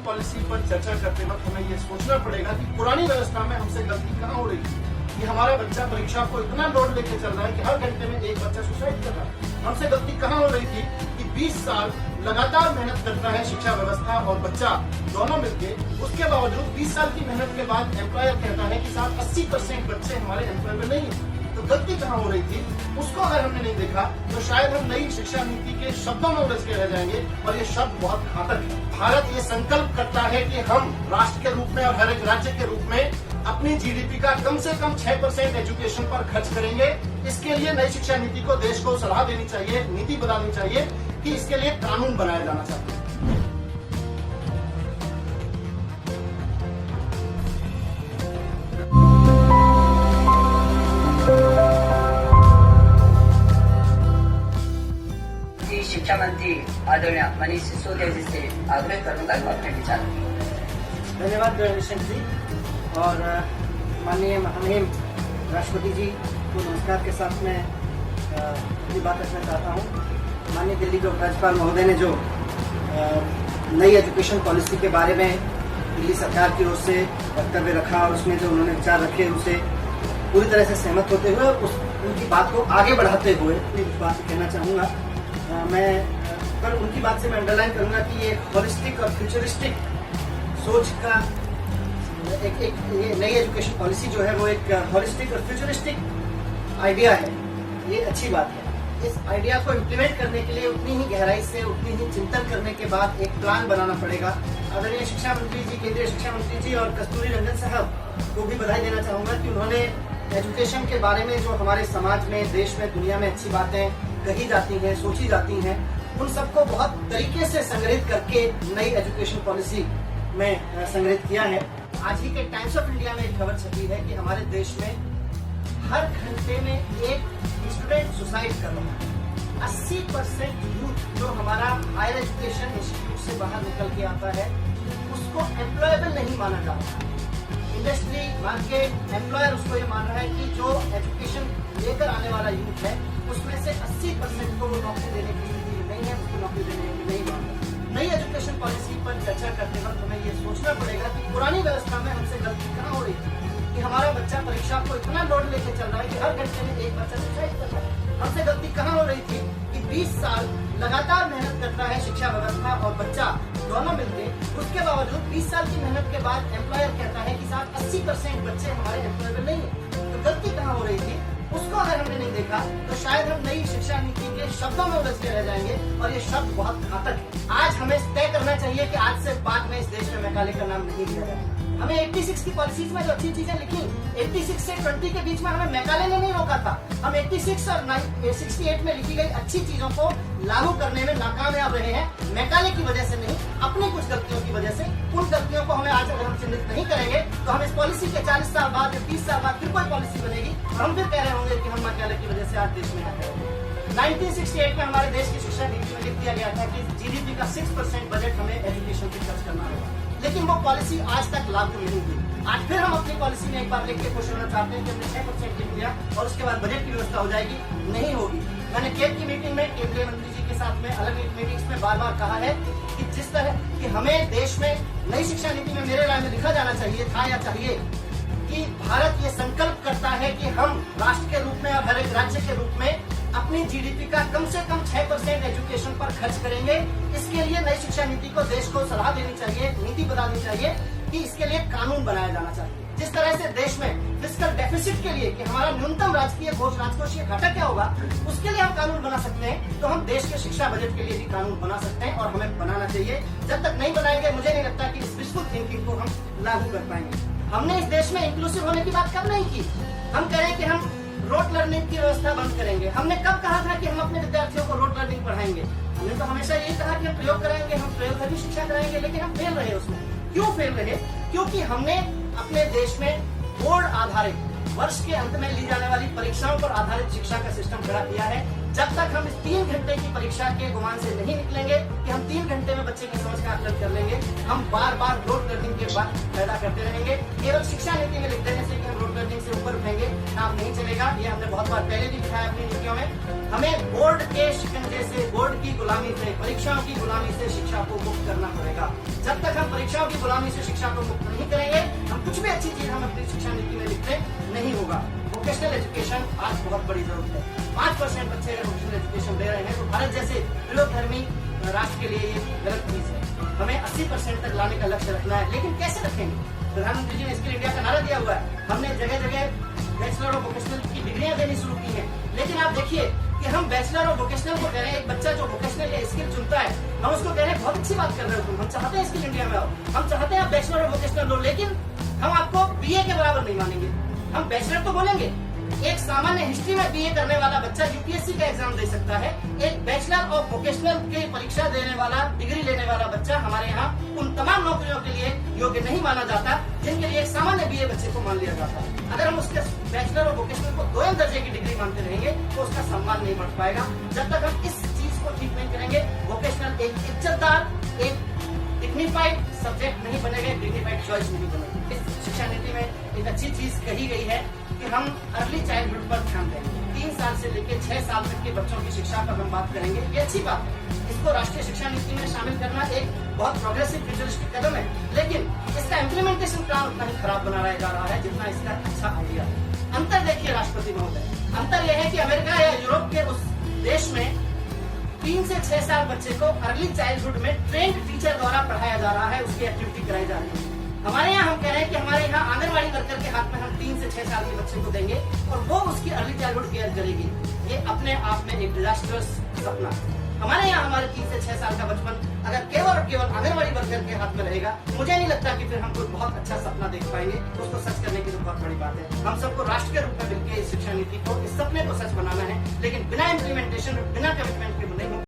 Policy पर चर्चा करते वक्त हमें ये सोचना पड़ेगा कि पुरानी व्यवस्था में हमसे गलती कहाँ हो रही थी कि हमारा बच्चा परीक्षा को इतना लोड लेके चल रहा है कि हर घंटे में एक बच्चा सुसाइड कर रहा है। हमसे गलती कहाँ हो रही थी कि 20 साल लगातार मेहनत करता है शिक्षा व्यवस्था और बच्चा दोनों मिलके, उसके बावजूद 20 साल की मेहनत के बाद एम्प्लॉयर कहता है कि साहब 80% बच्चे हमारे एम्प्लॉय में नहीं है। तो गलती कहाँ हो रही थी उसको अगर हमने नहीं देखा तो शायद हम नई शिक्षा नीति के शब्दों में उलझ के रह जाएंगे और ये शब्द बहुत घातक है। भारत ये संकल्प करता है कि हम राष्ट्र के रूप में और हर एक राज्य के रूप में अपनी जीडीपी का कम से कम 6% एजुकेशन पर खर्च करेंगे। इसके लिए नई शिक्षा नीति को देश को सलाह देनी चाहिए, नीति बनानी चाहिए कि इसके लिए कानून बनाया जाना चाहिए। शिक्षा मंत्री आदरणीय मनीष सिसोदिया जी से आग्रह करूंगा कि अपने विचार। धन्यवाद निशंक जी और माननीय महामहिम राष्ट्रपति जी को नमस्कार के साथ मैं अपनी बात रखना चाहता हूँ। माननीय दिल्ली के उपराज्यपाल महोदय ने जो नई एजुकेशन पॉलिसी के बारे में दिल्ली सरकार की ओर से वक्तव्य रखा और उसमें जो उन्होंने विचार रखे उसे पूरी तरह से सहमत होते हुए उनकी बात को आगे बढ़ाते हुए अपनी बात कहना चाहूँगा। पर उनकी बात से मैं अंडरलाइन करूंगा कि ये हॉलिस्टिक और फ्यूचरिस्टिक सोच का ये नई एजुकेशन पॉलिसी जो है वो एक हॉलिस्टिक और फ्यूचरिस्टिक आइडिया है। ये अच्छी बात है। इस आइडिया को इम्प्लीमेंट करने के लिए उतनी ही गहराई से उतनी ही चिंतन करने के बाद एक प्लान बनाना पड़ेगा। आदरणीय शिक्षा मंत्री जी, केंद्रीय शिक्षा मंत्री जी और कस्तूरी रंजन साहब को भी बधाई देना चाहूंगा कि उन्होंने एजुकेशन के बारे में जो हमारे समाज में, देश में, दुनिया में अच्छी बातें कही जाती हैं, सोची जाती हैं, उन सबको बहुत तरीके से संग्रहित करके नई एजुकेशन पॉलिसी में संग्रहित किया है। आज ही के टाइम्स ऑफ इंडिया में एक खबर छपी है कि हमारे देश में हर घंटे में एक स्टूडेंट सुसाइड कर रहा है। 80% यूथ जो हमारा हायर एजुकेशन इंस्टीट्यूट से बाहर निकल के आता है उसको एम्प्लॉयबल नहीं माना जा रहा है। इंडस्ट्री, मार्केट, एम्प्लॉयर उसको ये मान रहा है कि जो एजुकेशन लेकर आने वाला यूथ है उसमें से 80% को वो नौकरी देने की स्थिति में नहीं है, उसको नौकरी देने की नहीं मान रहा। नई एजुकेशन पॉलिसी पर चर्चा करते वक्त हमें ये सोचना पड़ेगा कि पुरानी व्यवस्था में हमसे गलती कहाँ हो रही थी कि हमारा बच्चा परीक्षा को इतना लोड लेके चल रहा है कि हर घंटे में एक बच्चा सुसाइड कर रहा है। हमसे गलती कहाँ हो रही थी कि 20 साल लगातार मेहनत करता है शिक्षा व्यवस्था और बच्चा दोनों मिलके, उसके बावजूद 20 साल की मेहनत के बाद एम्प्लॉयर कहता है कि साहब 80% बच्चे हमारे एम्प्लॉयबल नहीं है। तो गलती कहाँ हो रही थी उसको अगर हमने नहीं देखा तो शायद हम नई शिक्षा नीति के शब्दों में उलझ के रह जाएंगे और ये शब्द बहुत घातक है। आज हमें तय करना चाहिए कि आज से बाद में इस देश में मैकाले का नाम नहीं लिया जाए। हमें 86 की पॉलिसीज में जो अच्छी चीजें लिखी, 86 से 20 के बीच में हमें मैकाले ने नहीं रोका था। हम 86 और 68 में लिखी गई अच्छी चीजों को लागू करने में नाकामयाब रहे हैं, मैकाले की वजह से नहीं, अपनी कुछ गलतियों की वजह से। उन गलतियों को हमें आज अगर हम चिन्हित नहीं करेंगे तो हम इस पॉलिसी के 40 साल बाद या 30 साल बाद फिर कोई पॉलिसी बनेगी और हम फिर कह रहे होंगे कि हम मैकाले की वजह से आज देश में है। 1968 में हमारे देश की शिक्षा नीति में लिख दिया गया था कि जीडीपी का 6% बजट हमें एजुकेशन पे खर्च करना होगा, लेकिन वो पॉलिसी आज तक लागू नहीं हुई। आज फिर हम अपनी पॉलिसी में एक बार लिख के खुश होना चाहते हैं कि हमने 6% लिख दिया और उसके बाद बजट की व्यवस्था हो जाएगी। नहीं होगी। मैंने केप की मीटिंग में केंद्रीय मंत्री जी के साथ में अलग मीटिंग्स में बार बार कहा है कि जिस तरह कि हमें देश में नई शिक्षा नीति में मेरे राय में लिखा जाना चाहिए था या चाहिए कि भारत ये संकल्प करता है कि हम राष्ट्र के रूप में और हर एक राज्य के रूप में अपनी जीडीपी का कम से कम 6% एजुकेशन पर खर्च करेंगे। इसके लिए नई शिक्षा नीति को देश को सलाह देनी चाहिए, नीति बनानी चाहिए कि इसके लिए कानून बनाया जाना चाहिए। जिस तरह से देश में फिस्कल डेफिसिट के लिए कि हमारा न्यूनतम राजकोषीय घाटा क्या होगा उसके लिए हम कानून बना सकते हैं, तो हम देश के शिक्षा बजट के लिए भी कानून बना सकते हैं और हमें बनाना चाहिए। जब तक नहीं बनाएंगे मुझे नहीं लगता कि इस विशुद्ध थिंकिंग को हम लागू कर पाएंगे। हमने इस देश में इंक्लूसिव होने की बात कब नहीं की। हम कह रहे हैं कि हम रोट लर्निंग की व्यवस्था बंद करेंगे। हमने कब कहा था कि हम अपने विद्यार्थियों को रोट लर्निंग पढ़ाएंगे? हमने तो हमेशा यही कहा कि हम प्रयोग कराएंगे, हम प्रयोगधर्मी शिक्षा कराएंगे, लेकिन हम फेल रहे उसमें। क्यों फेल रहे? क्योंकि हमने अपने देश में बोर्ड आधारित वर्ष के अंत में ली जाने वाली परीक्षाओं पर आधारित शिक्षा का सिस्टम खड़ा किया है। जब तक हम इस 3 घंटे की परीक्षा के गुमान से नहीं निकलेंगे कि हम 3 घंटे में बच्चे की समझ का आकलन कर लेंगे, हम बार बार रोट लर्निंग के बाद पैदा करते रहेंगे। केवल शिक्षा नीति में लिख देने से कि हम रोट लर्निंग से से ऊपर उठेंगे काम नहीं चलेगा। ये हमने बहुत बार पहले भी दिखाया अपनी नीतियों में। हमें बोर्ड के शिकंजे से, बोर्ड की गुलामी से, परीक्षाओं की गुलामी से शिक्षा को मुक्त करना पड़ेगा। जब तक हम परीक्षाओं की गुलामी से शिक्षा को मुक्त नहीं करेंगे, हम कुछ भी अच्छी चीज हम अपनी शिक्षा नीति में लिखते नहीं होगा। वोकेशनल एजुकेशन आज बहुत बड़ी जरूरत है। 5% बच्चे अगर वोकेशनल एजुकेशन ले रहे हैं तो भारत जैसे विलोधर्मी राष्ट्र के लिए ये गलत चीज है। हमें 80% तक लाने का लक्ष्य रखना है, लेकिन कैसे रखेंगे? प्रधानमंत्री जी ने स्किल इंडिया का नारा दिया हुआ है। हमने जगह जगह बैचलर ऑफ वोकेशनल की डिग्रियां देनी शुरू की हैं, लेकिन आप देखिए कि हम बैचलर ऑफ वोकेशनल को कह रहे हैं। एक बच्चा जो वोकेशनल या स्किल चुनता है, हम उसको कह रहे हैं बहुत अच्छी बात कर रहे हो तुम, हम चाहते हैं स्किल इंडिया में आओ, हम चाहते हैं आप बैचलर ऑफ वोकेशनल लो, लेकिन हम आपको बीए के बराबर नहीं मानेंगे। हम बैचलर तो बोलेंगे। एक सामान्य हिस्ट्री में बीए करने वाला बच्चा यूपीएससी का एग्जाम दे सकता है। एक बैचलर ऑफ वोकेशनल की परीक्षा देने वाला, डिग्री लेने वाला बच्चा हमारे यहाँ उन तमाम नौकरियों के लिए योग्य नहीं माना जाता जिनके लिए एक सामान्य बीए बच्चे को मान लिया जाता है। अगर हम उसके बैचलर ऑफ वोकेशनल को 2 दर्जे की डिग्री मानते रहेंगे तो उसका सम्मान नहीं बढ़ पाएगा। जब तक हम इस चीज को ठीक नहीं करेंगे, वोकेशनल एक इज्जतदार, एक डिग्निफाइड सब्जेक्ट नहीं बनेगा, डिग्निफाइड चॉइस नहीं बनेगी। इस शिक्षा नीति में एक अच्छी चीज कही गई है कि हम अर्ली चाइल्डहुड पर ध्यान देंगे। 3 साल से लेकर 6 साल तक के बच्चों की शिक्षा पर हम बात करेंगे। ये अच्छी बात है। इसको राष्ट्रीय शिक्षा नीति में शामिल करना एक बहुत प्रोग्रेसिव फ्यूचरिस्टिक कदम है, लेकिन इसका इम्प्लीमेंटेशन प्लान उतना ही खराब बनाया जा रहा है जितना इसका अच्छा आइडिया है। अंतर देखिए राष्ट्रपति महोदय, अंतर यह है कि अमेरिका या यूरोप के उस देश में 3 से 6 साल बच्चे को अर्ली चाइल्डहुड में ट्रेंड टीचर द्वारा पढ़ाया जा रहा है, उसकी एक्टिविटी कराई जा रही है। हमारे यहाँ हम कह रहे हैं कि हमारे यहाँ आंगनबाड़ी वर्कर के हाथ में हम 3 से 6 साल के बच्चे को देंगे और वो उसकी अर्ली चाइल्डहुड केयर करेगी। ये अपने आप में एक डिजास्टर्स सपना। हमारे यहाँ हमारे 3 से 6 साल का बचपन अगर केवल और केवल आंगनबाड़ी वर्कर के हाथ में रहेगा, मुझे नहीं लगता कि फिर हम कोई बहुत अच्छा सपना देख पाएंगे। उसको सच करने की तो बहुत बड़ी बात है। हम सबको राष्ट्र के रूप में मिलकर इस शिक्षा नीति को, इस सपने को सच बनाना है, लेकिन बिना इम्प्लीमेंटेशन, बिना कमिटमेंट